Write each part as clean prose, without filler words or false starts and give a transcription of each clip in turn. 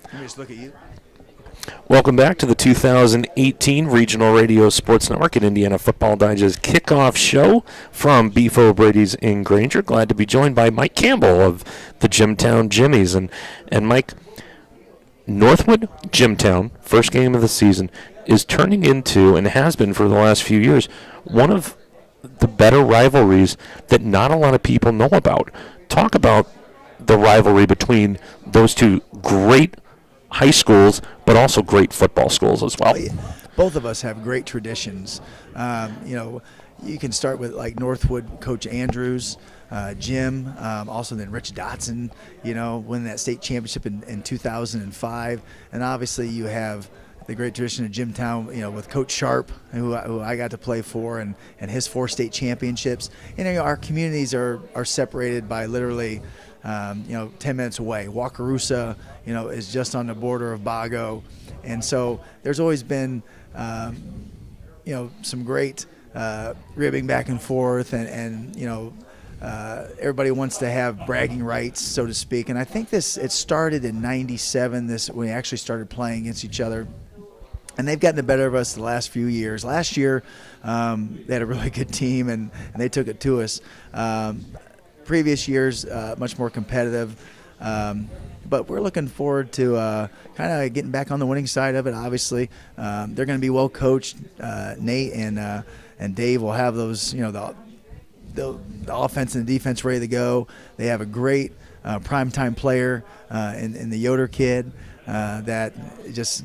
Let me just look at you. Welcome back to the 2018 Regional Radio Sports Network and Indiana Football Digest Kickoff Show from Beef O'Brady's in Granger. Glad to be joined by Mike Campbell of the Jimtown Jimmies. And Mike, Northwood Jimtown, first game of the season, is turning into, and has been for the last few years, one of the better rivalries that not a lot of people know about. Talk about the rivalry between those two great high schools, but also great football schools as well. Both of us have great traditions. You can start with like Northwood, Coach Andrews, Jim, also then Rich Dotson, winning that state championship in 2005. And obviously you have the great tradition of Jimtown, with Coach Sharp, who I got to play for, and his 4 state championships. Our communities are separated by literally 10 minutes away. Wakarusa, is just on the border of Bago. And so there's always been, some great ribbing back and forth, and everybody wants to have bragging rights, so to speak. And I think it started in 97, when we actually started playing against each other. And they've gotten the better of us the last few years. Last year, they had a really good team, and they took it to us. Previous years, much more competitive. But we're looking forward to kind of getting back on the winning side of it, obviously. They're going to be well coached. Nate and Dave will have those, the offense and the defense ready to go. They have a great primetime player in the Yoder kid that just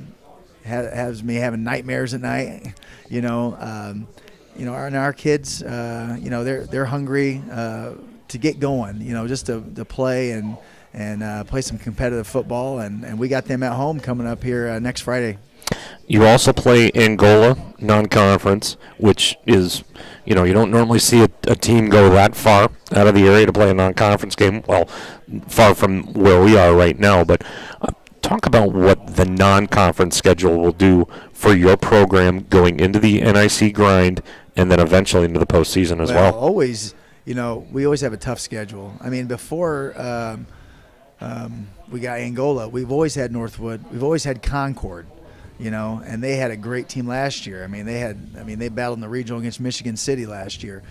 has me having nightmares at night. And our kids, they're hungry to get going, just to play and play some competitive football, and we got them at home coming up here next Friday. You also play Angola non-conference, which is, you don't normally see a team go that far out of the area to play a non-conference game. Well, far from where we are right now, but talk about what the non-conference schedule will do for your program going into the NIC grind and then eventually into the postseason as well. Always, we always have a tough schedule. I mean, before we got Angola, we've always had Northwood. We've always had Concord, and they had a great team last year. They battled in the regional against Michigan City last year.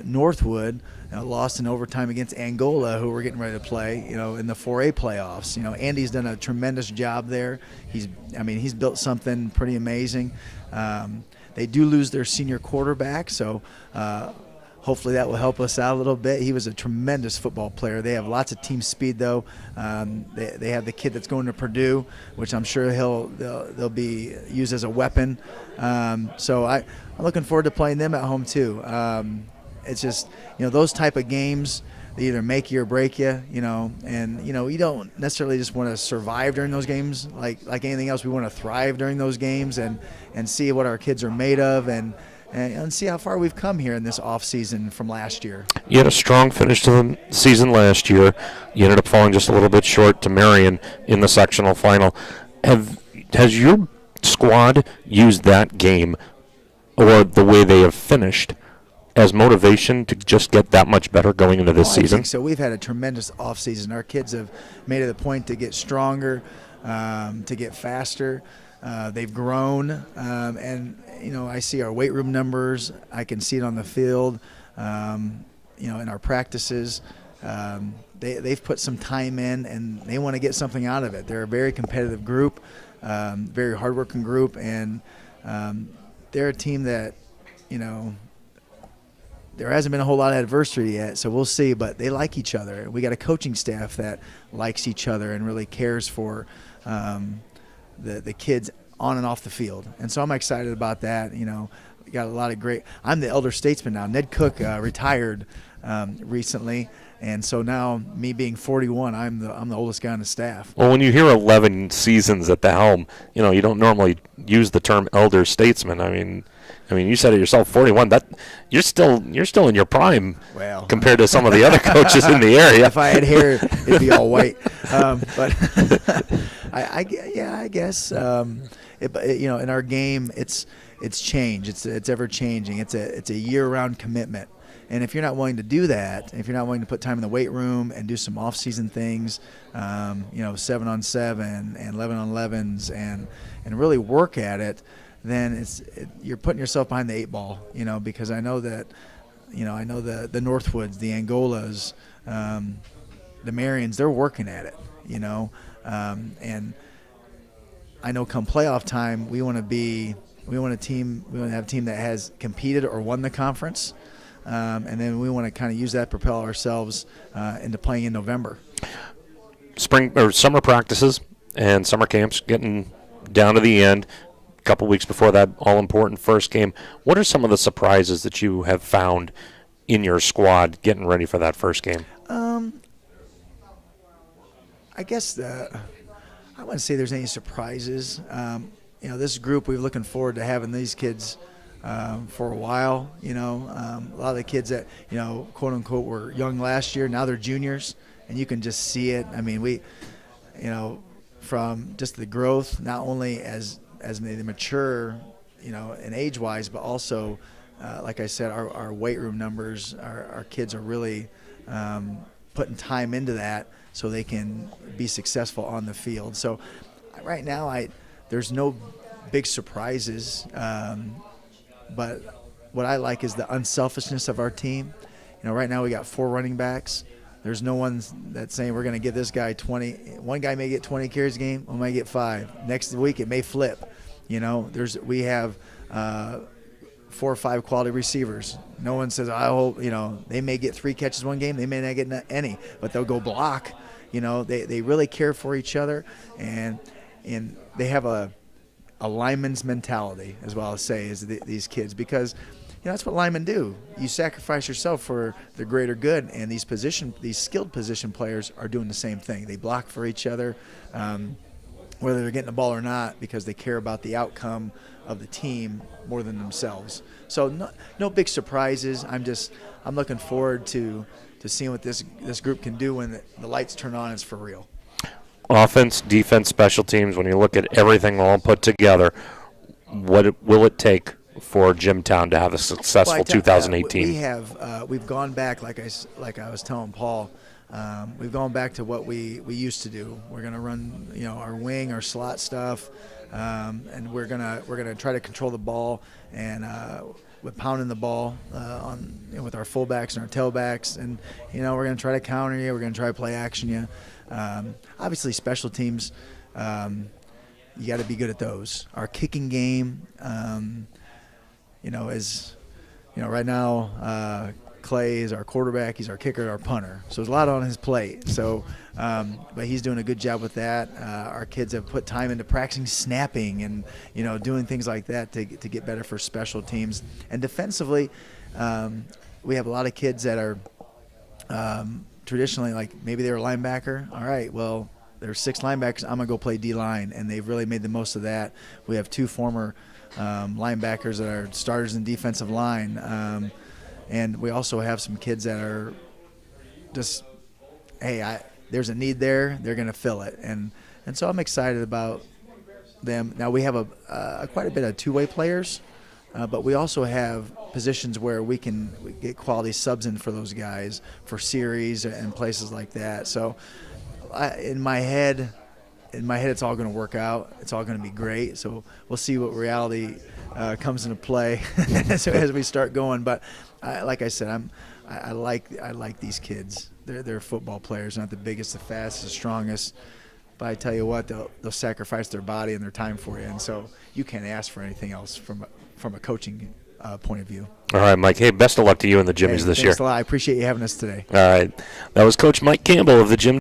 Northwood lost in overtime against Angola, who we're getting ready to play, in the 4A playoffs. Andy's done a tremendous job there. He's built something pretty amazing. They do lose their senior quarterback, so hopefully that will help us out a little bit. He was a tremendous football player. They have lots of team speed, though. They have the kid that's going to Purdue, which I'm sure they'll be used as a weapon. So I'm looking forward to playing them at home too. It's just those type of games, they either make you or break you. And you don't necessarily just want to survive during those games like anything else. We want to thrive during those games and see what our kids are made of and see how far we've come here in this off season from last year. You had a strong finish to the season last year. You ended up falling just a little bit short to Marion in the sectional final. Has your squad used that game or the way they have finished as motivation to just get that much better going into this season? I think so. We've had a tremendous off season. Our kids have made it a point to get stronger, to get faster. They've grown, and I see our weight room numbers. I can see it on the field, in our practices. They've put some time in, and they want to get something out of it. They're a very competitive group, very hardworking group, and they're a team that, there hasn't been a whole lot of adversity yet, so we'll see. But they like each other. We got a coaching staff that likes each other and really cares for the kids on and off the field. And so I'm excited about that. We got a lot of great – I'm the elder statesman now. Ned Cook retired recently, and so now me being 41, I'm the oldest guy on the staff. Well, when you hear 11 seasons at the helm, you don't normally use the term elder statesman. I mean, you said it yourself, 41. That you're still in your prime compared to some of the other coaches in the area. If I had hair, it'd be all white. But I guess in our game, it's changed. It's ever changing. It's a year-round commitment. And if you're not willing to do that, if you're not willing to put time in the weight room and do some off-season things, 7-on-7 and 11-on-11s and really work at it, then you're putting yourself behind the 8 ball, because I know that, I know the Northwoods, the Angolas, the Marions, they're working at it, and I know come playoff time, we want to have a team that has competed or won the conference. And then we want to kind of use that to propel ourselves into playing in November. Spring or summer practices and summer camps getting down to the end, a couple weeks before that all-important first game. What are some of the surprises that you have found in your squad getting ready for that first game? I guess I wouldn't say there's any surprises. This group, we're looking forward to having these kids for a while. A lot of the kids that, quote unquote, were young last year, now they're juniors, and you can just see it. I mean, we, from just the growth, not only as they mature, in age-wise, but also, like I said, our weight room numbers, our kids are really putting time into that so they can be successful on the field. So right now, there's no big surprises. But what I like is the unselfishness of our team. Right now we got 4 running backs. There's no one that's saying we're going to give this guy 20. One guy may get 20 carries a game, one might get 5. Next week it may flip. We have 4 or 5 quality receivers. No one says, I hope, they may get 3 catches one game, they may not get any, but they'll go block. They really care for each other, and they have a lineman's mentality, as well as say, is these kids, because that's what linemen do. You sacrifice yourself for the greater good, and these skilled position players are doing the same thing. They block for each other, whether they're getting the ball or not, because they care about the outcome of the team more than themselves. So no big surprises. I'm looking forward to seeing what this group can do when the lights turn on. It's for real. Offense, defense, special teams, when you look at everything all put together, what will it take for Jimtown to have a successful 2018? We've gone back, like I was telling Paul, we've gone back to what we used to do. We're going to run, our wing, our slot stuff, and we're gonna try to control the ball and with pounding the ball with our fullbacks and our tailbacks, and we're going to try to counter you. We're going to try to play action you. Obviously, special teams, you got to be good at those. Our kicking game, is, right now, Clay is our quarterback, he's our kicker, our punter. So there's a lot on his plate. So, but he's doing a good job with that. Our kids have put time into practicing snapping and, doing things like that to get better for special teams. And defensively, we have a lot of kids that are traditionally, like maybe they were a linebacker. All right, well, there's 6 linebackers. I'm going to go play D-line, and they've really made the most of that. We have 2 former linebackers that are starters in defensive line. And we also have some kids that are just, hey, there's a need there. They're going to fill it. And so I'm excited about them. Now we have quite a bit of two-way players, but we also have positions where we get quality subs in for those guys for series and places like that. So in my head, it's all going to work out. It's all going to be great. So we'll see what reality comes into play as we start going. But like I said, I like these kids. They're football players, not the biggest, the fastest, the strongest. But I tell you what, they'll sacrifice their body and their time for you. And so you can't ask for anything else from a coaching point of view. All right, Mike. Hey, best of luck to you and the Jimmies this year. Thanks a lot. I appreciate you having us today. All right. That was Coach Mike Campbell of the Jim.